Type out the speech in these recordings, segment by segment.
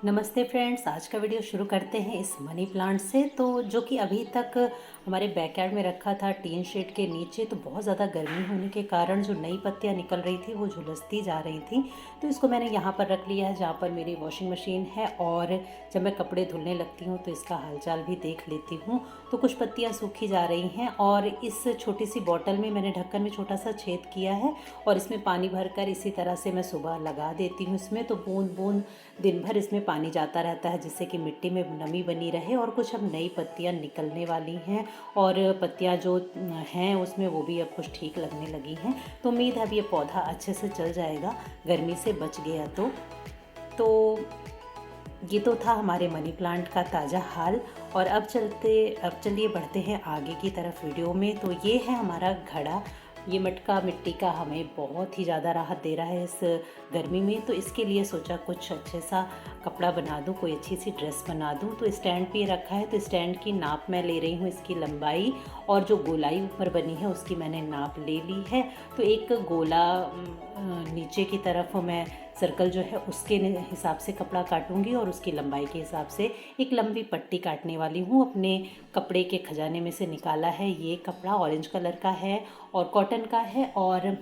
नमस्ते फ्रेंड्स, आज का वीडियो शुरू करते हैं इस मनी प्लांट से। तो जो कि अभी तक हमारे बैकयार्ड में रखा था टीन शेड के नीचे, तो बहुत ज़्यादा गर्मी होने के कारण जो नई पत्तियां निकल रही थी वो झुलसती जा रही थी। तो इसको मैंने यहाँ पर रख लिया है जहाँ पर मेरी वॉशिंग मशीन है, और जब मैं कपड़े धुलने लगती हूँ तो इसका हालचाल भी देख लेती हूँ। तो कुछ पत्तियाँ सूखी जा रही हैं, और इस छोटी सी बॉटल में मैंने ढक्कन में छोटा सा छेद किया है, और इसमें पानी भरकर इसी तरह से मैं सुबह लगा देती हूँ इसमें। तो बूंद बूंद दिन भर इसमें पानी जाता रहता है, जिससे कि मिट्टी में नमी बनी रहे। और कुछ अब नई पत्तियां निकलने वाली हैं, और पत्तियां जो हैं उसमें वो भी अब कुछ ठीक लगने लगी हैं। तो उम्मीद है अब ये पौधा अच्छे से चल जाएगा, गर्मी से बच गया तो ये तो था हमारे मनी प्लांट का ताज़ा हाल। और अब चलिए बढ़ते हैं आगे की तरफ वीडियो में। तो ये है हमारा घड़ा। ये मटका मिट्टी का हमें बहुत ही ज़्यादा राहत दे रहा है इस गर्मी में। तो इसके लिए सोचा कुछ अच्छे सा कपड़ा बना दूँ, कोई अच्छी सी ड्रेस बना दूँ। तो स्टैंड पे रखा है, तो स्टैंड की नाप मैं ले रही हूँ, इसकी लंबाई और जो गोलाई ऊपर बनी है उसकी मैंने नाप ले ली है। तो एक गोला नीचे की तरफ मैं सर्कल जो है उसके हिसाब से कपड़ा काटूंगी, और उसकी लंबाई के हिसाब से एक लंबी पट्टी काटने वाली हूँ। अपने कपड़े के खजाने में से निकाला है ये कपड़ा, ऑरेंज कलर का है और कॉटन का है, और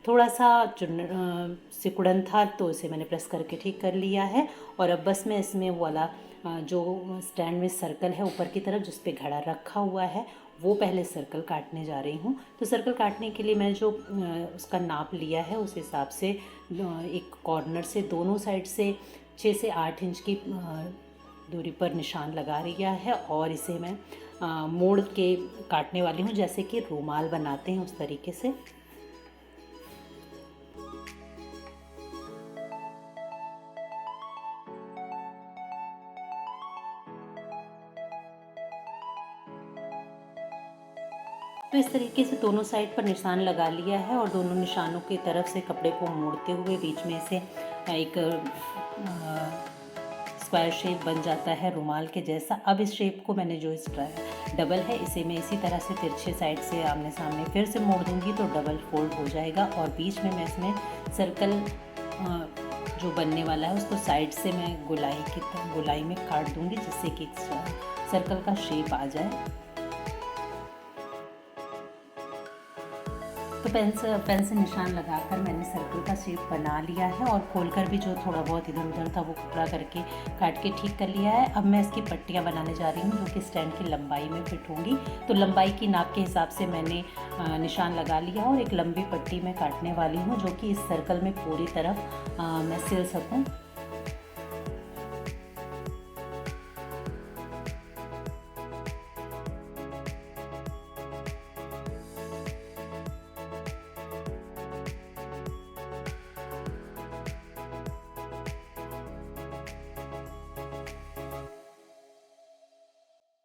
थोड़ा सा सिकुड़न था तो इसे मैंने प्रेस करके ठीक कर लिया है। और अब बस मैं इसमें वाला जो स्टैंड में सर्कल है ऊपर की तरफ जिस पे घड़ा रखा हुआ है, वो पहले सर्कल काटने जा रही हूँ। तो सर्कल काटने के लिए मैं जो उसका नाप लिया है उस हिसाब से एक कॉर्नर से दोनों साइड से 6 से 8 इंच की दूरी पर निशान लगा लिया है, और इसे मैं मोड़ के काटने वाली हूँ, जैसे कि रुमाल बनाते हैं उस तरीके से। तो इस तरीके से दोनों साइड पर निशान लगा लिया है, और दोनों निशानों की तरफ से कपड़े को मोड़ते हुए बीच में से एक स्क्वायर शेप बन जाता है रुमाल के जैसा। अब इस शेप को मैंने जो इस डबल है इसे मैं इसी तरह से तिरछे साइड से आमने सामने फिर से मोड़ दूंगी तो डबल फोल्ड हो जाएगा। और बीच में मैं इसमें सर्कल जो बनने वाला है उसको साइड से मैं गोलाई में काट दूंगी, जिससे कि सर्कल का शेप आ जाए। तो पेन से निशान लगाकर मैंने सर्कल का शेप बना लिया है, और खोलकर भी जो थोड़ा बहुत इधर उधर था वो टुकड़ा करके काट के ठीक कर लिया है। अब मैं इसकी पट्टियाँ बनाने जा रही हूँ जो कि स्टैंड की लंबाई में फिट होंगी। तो लंबाई की नाप के हिसाब से मैंने निशान लगा लिया, और एक लंबी पट्टी मैं काटने वाली हूँ जो कि इस सर्कल में पूरी तरफ मैं सिल सकूँ।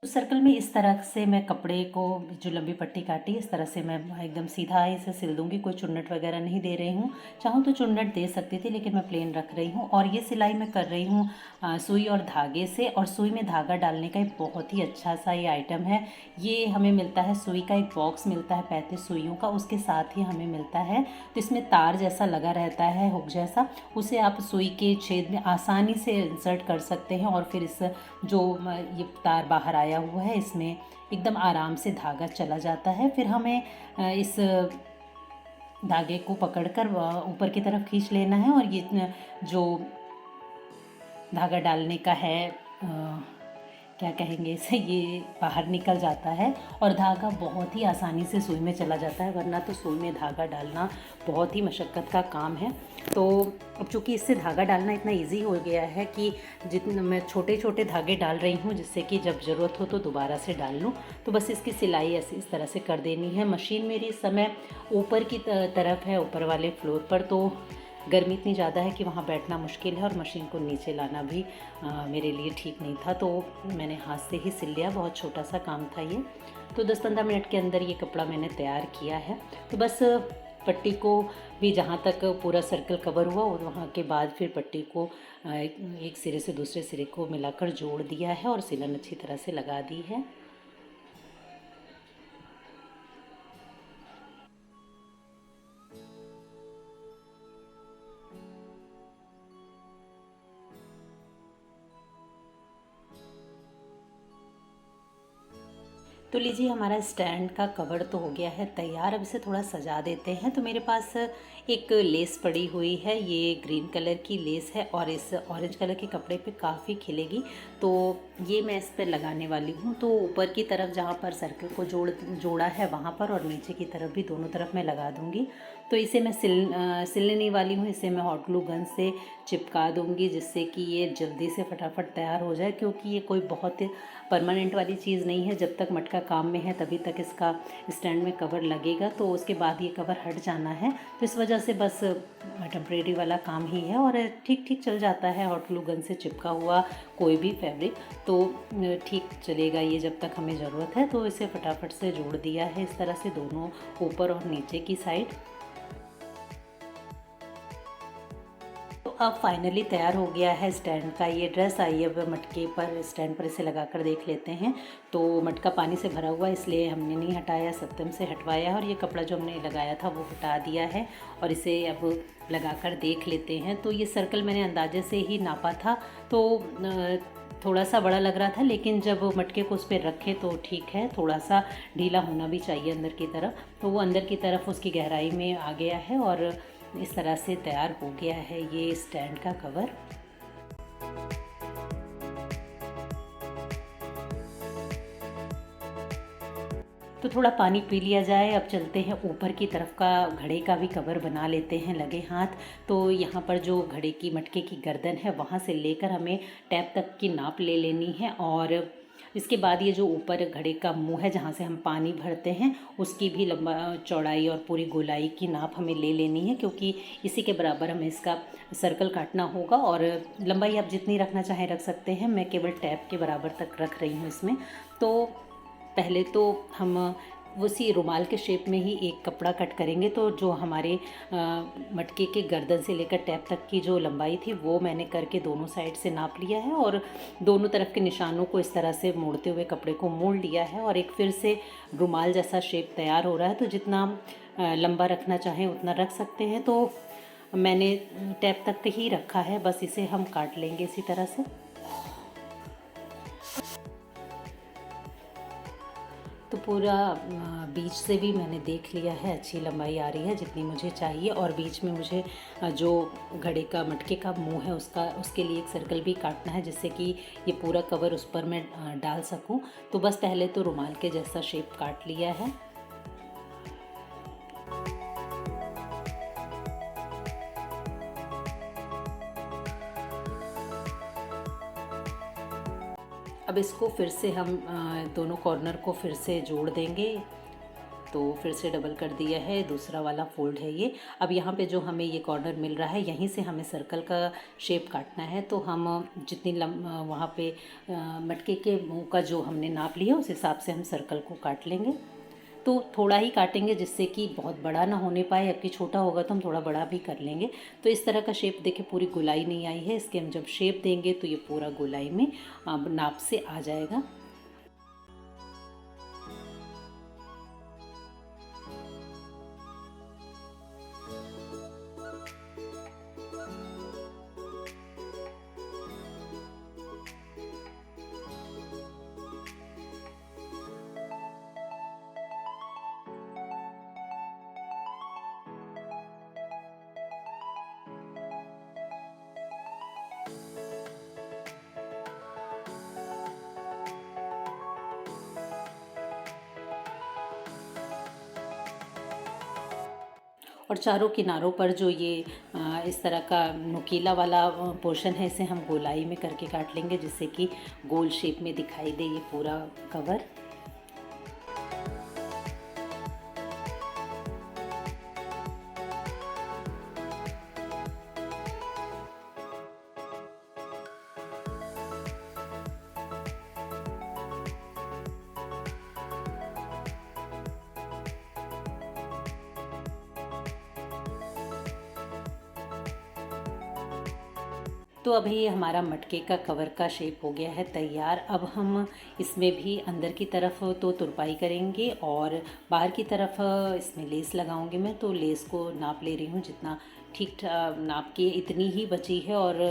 सर्कल में इस तरह से मैं कपड़े को जो लंबी पट्टी काटी इस तरह से मैं एकदम सीधा इसे सिल दूंगी, कोई चुन्नट वगैरह नहीं दे रही हूँ। चाहूँ तो चुन्नट दे सकती थी, लेकिन मैं प्लेन रख रही हूँ। और ये सिलाई मैं कर रही हूँ सुई और धागे से। और सुई में धागा डालने का एक बहुत ही अच्छा सा ये आइटम है। ये हमें मिलता है, सुई का एक बॉक्स मिलता है 35 सुइयों का, उसके साथ ही हमें मिलता है। तो इसमें तार जैसा लगा रहता है, हुक जैसा, उसे आप सुई के छेद में आसानी से इंसर्ट कर सकते हैं। और फिर इस जो ये तार बाहर आया हुआ है इसमें एकदम आराम से धागा चला जाता है। फिर हमें इस धागे को पकड़कर ऊपर की तरफ खींच लेना है, और ये जो धागा डालने का है क्या कहेंगे इसे, ये बाहर निकल जाता है, और धागा बहुत ही आसानी से सुई में चला जाता है। वरना तो सुई में धागा डालना बहुत ही मशक्क़त का काम है। तो अब चूँकि इससे धागा डालना इतना इजी हो गया है कि जितना मैं छोटे छोटे धागे डाल रही हूँ, जिससे कि जब ज़रूरत हो तो दोबारा से डाल लूँ। तो बस इसकी सिलाई ऐसे इस तरह से कर देनी है। मशीन मेरी इस समय ऊपर की तरफ है, ऊपर वाले फ्लोर पर। तो गर्मी इतनी ज़्यादा है कि वहाँ बैठना मुश्किल है, और मशीन को नीचे लाना भी मेरे लिए ठीक नहीं था। तो मैंने हाथ से ही सिल लिया, बहुत छोटा सा काम था ये। तो 10-15 मिनट के अंदर ये कपड़ा मैंने तैयार किया है। तो बस पट्टी को भी जहाँ तक पूरा सर्कल कवर हुआ, और वहाँ के बाद फिर पट्टी को एक सिरे से दूसरे सिरे को मिलाकर जोड़ दिया है, और सिलन अच्छी तरह से लगा दी है। तो लीजिए, हमारा स्टैंड का कवर तो हो गया है तैयार। अब इसे थोड़ा सजा देते हैं। तो मेरे पास एक लेस पड़ी हुई है, ये ग्रीन कलर की लेस है और इस ऑरेंज कलर के कपड़े पे काफ़ी खिलेगी। तो ये मैं इस पर लगाने वाली हूँ। तो ऊपर की तरफ जहाँ पर सर्कल को जोड़ा है वहाँ पर, और नीचे की तरफ भी, दोनों तरफ मैं लगा दूँगी। तो इसे मैं सिलने वाली हूँ। इसे मैं हॉट ग्लू गन से चिपका दूँगी, जिससे कि ये जल्दी से फटाफट तैयार हो जाए, क्योंकि ये कोई बहुत परमानेंट वाली चीज़ नहीं है। जब तक मटका काम में है तभी तक इसका स्टैंड में कवर लगेगा, तो उसके बाद ये कवर हट जाना है। तो इस वजह से बस टेम्परेरी वाला काम ही है, और ठीक ठीक चल जाता है हॉट ग्लू गन से चिपका हुआ कोई भी फैब्रिक। तो ठीक चलेगा ये जब तक हमें ज़रूरत है। तो इसे फटाफट से जोड़ दिया है इस तरह से, दोनों ऊपर और नीचे की साइड। तो अब फाइनली तैयार हो गया है स्टैंड का ये ड्रेस। आइए अब मटके पर, स्टैंड पर इसे लगा कर देख लेते हैं। तो मटका पानी से भरा हुआ है, इसलिए हमने नहीं हटाया, सत्यम से हटवाया, और ये कपड़ा जो हमने लगाया था वो हटा दिया है। और इसे अब लगा कर देख लेते हैं। तो ये सर्कल मैंने अंदाजे से ही नापा था, तो थोड़ा सा बड़ा लग रहा था, लेकिन जब मटके को उस पर रखे तो ठीक है। थोड़ा सा ढीला होना भी चाहिए अंदर की तरफ। तो वो अंदर की तरफ उसकी गहराई में आ गया है, और इस तरह से तैयार हो गया है ये स्टैंड का कवर। तो थोड़ा पानी पी लिया जाए। अब चलते हैं ऊपर की तरफ का, घड़े का भी कवर बना लेते हैं लगे हाथ। तो यहाँ पर जो घड़े की, मटके की गर्दन है, वहाँ से लेकर हमें टैप तक की नाप ले लेनी है। और इसके बाद ये जो ऊपर घड़े का मुंह है, जहाँ से हम पानी भरते हैं, उसकी भी लंबा चौड़ाई और पूरी गोलाई की नाप हमें ले लेनी है, क्योंकि इसी के बराबर हमें इसका सर्कल काटना होगा। और लंबाई आप जितनी रखना चाहें रख सकते हैं। मैं केवल टैप के बराबर तक रख रही हूँ इसमें। तो पहले तो हम उसी रुमाल के शेप में ही एक कपड़ा कट करेंगे। तो जो हमारे मटके के गर्दन से लेकर टैप तक की जो लंबाई थी, वो मैंने करके दोनों साइड से नाप लिया है, और दोनों तरफ के निशानों को इस तरह से मोड़ते हुए कपड़े को मोड़ लिया है, और एक फिर से रुमाल जैसा शेप तैयार हो रहा है। तो जितना लंबा रखना चाहें उतना रख सकते हैं। तो मैंने टैप तक ही रखा है, बस इसे हम काट लेंगे इसी तरह से। तो पूरा बीच से भी मैंने देख लिया है, अच्छी लंबाई आ रही है जितनी मुझे चाहिए। और बीच में मुझे जो घड़े का, मटके का मुंह है, उसके लिए एक सर्कल भी काटना है, जिससे कि ये पूरा कवर उस पर मैं डाल सकूं। तो बस पहले तो रुमाल के जैसा शेप काट लिया है। अब इसको फिर से हम दोनों कॉर्नर को फिर से जोड़ देंगे। तो फिर से डबल कर दिया है, दूसरा वाला फोल्ड है ये। अब यहाँ पे जो हमें ये कॉर्नर मिल रहा है, यहीं से हमें सर्कल का शेप काटना है। तो हम जितनी वहाँ पे मटके के मुंह का जो हमने नाप लिया, उस हिसाब से हम सर्कल को काट लेंगे। तो थोड़ा ही काटेंगे, जिससे कि बहुत बड़ा ना होने पाए। अब कि छोटा होगा तो हम थोड़ा बड़ा भी कर लेंगे। तो इस तरह का शेप देखिए, पूरी गोलाई नहीं आई है। इसके हम जब शेप देंगे तो ये पूरा गोलाई में नाप से आ जाएगा। और चारों किनारों पर जो ये इस तरह का नुकीला वाला पोर्शन है, इसे हम गोलाई में करके काट लेंगे, जिससे कि गोल शेप में दिखाई दे ये पूरा कवर। तो अभी हमारा मटके का कवर का शेप हो गया है तैयार। अब हम इसमें भी अंदर की तरफ तो तुरपाई करेंगे, और बाहर की तरफ इसमें लेस लगाऊंगी मैं। तो लेस को नाप ले रही हूँ, जितना ठीक नाप के इतनी ही बची है। और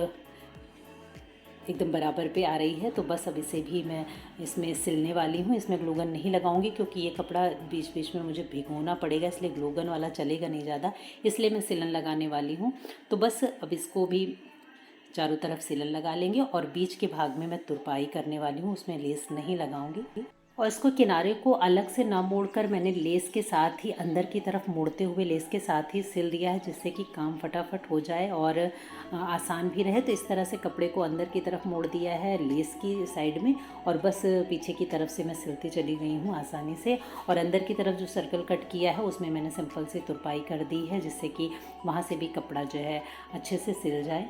एकदम बराबर पे आ रही है। तो बस अब इसे भी मैं इसमें सिलने वाली हूँ। इसमें ग्लू गन नहीं लगाऊंगी क्योंकि ये कपड़ा बीच बीच में मुझे भिगोना पड़ेगा, इसलिए ग्लू गन वाला चलेगा नहीं ज़्यादा, इसलिए मैं सिलन लगाने वाली हूँ। तो बस अब इसको भी चारों तरफ सिलन लगा लेंगे और बीच के भाग में मैं तुरपाई करने वाली हूँ, उसमें लेस नहीं लगाऊंगी। और इसको किनारे को अलग से ना मोड़कर मैंने लेस के साथ ही अंदर की तरफ मोड़ते हुए लेस के साथ ही सिल दिया है, जिससे कि काम फटाफट हो जाए और आसान भी रहे। तो इस तरह से कपड़े को अंदर की तरफ मोड़ दिया है लेस की साइड में, और बस पीछे की तरफ से मैं सिलती चली गई हूँ आसानी से। और अंदर की तरफ जो सर्कल कट किया है उसमें मैंने सिंपल से तुरपाई कर दी है, जिससे कि वहाँ से भी कपड़ा जो है अच्छे से सिल जाए।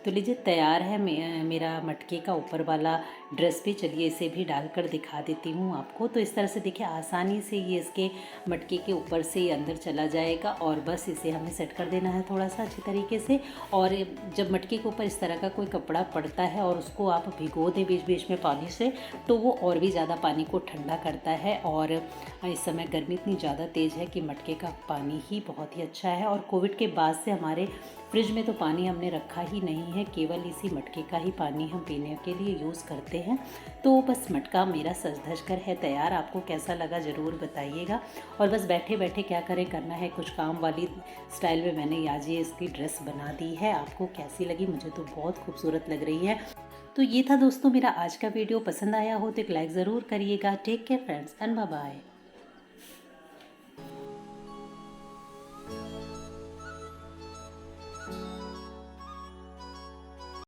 तो लीजिए तैयार है मेरा मटके का ऊपर वाला ड्रेस भी। चलिए इसे भी डालकर दिखा देती हूँ आपको। तो इस तरह से देखिए आसानी से ये इसके मटके के ऊपर से ये अंदर चला जाएगा, और बस इसे हमें सेट कर देना है थोड़ा सा अच्छी तरीके से। और जब मटके के ऊपर इस तरह का कोई कपड़ा पड़ता है और उसको आप भिगो दें बीच बीच में पानी से, तो वो और भी ज़्यादा पानी को ठंडा करता है। और इस समय गर्मी इतनी ज़्यादा तेज़ है कि मटके का पानी ही बहुत ही अच्छा है। और कोविड के बाद से हमारे फ्रिज में तो पानी हमने रखा ही नहीं है, केवल इसी मटके का ही पानी हम पीने के लिए यूज़ करते हैं। तो बस मटका मेरा सज धज कर है तैयार। आपको कैसा लगा ज़रूर बताइएगा। और बस बैठे बैठे क्या करें, करना है कुछ काम वाली स्टाइल में मैंने आज ये इसकी ड्रेस बना दी है। आपको कैसी लगी? मुझे तो बहुत खूबसूरत लग रही है। तो ये था दोस्तों मेरा आज का वीडियो। पसंद आया हो तो एक लाइक ज़रूर करिएगा। Take care friends and bye bye.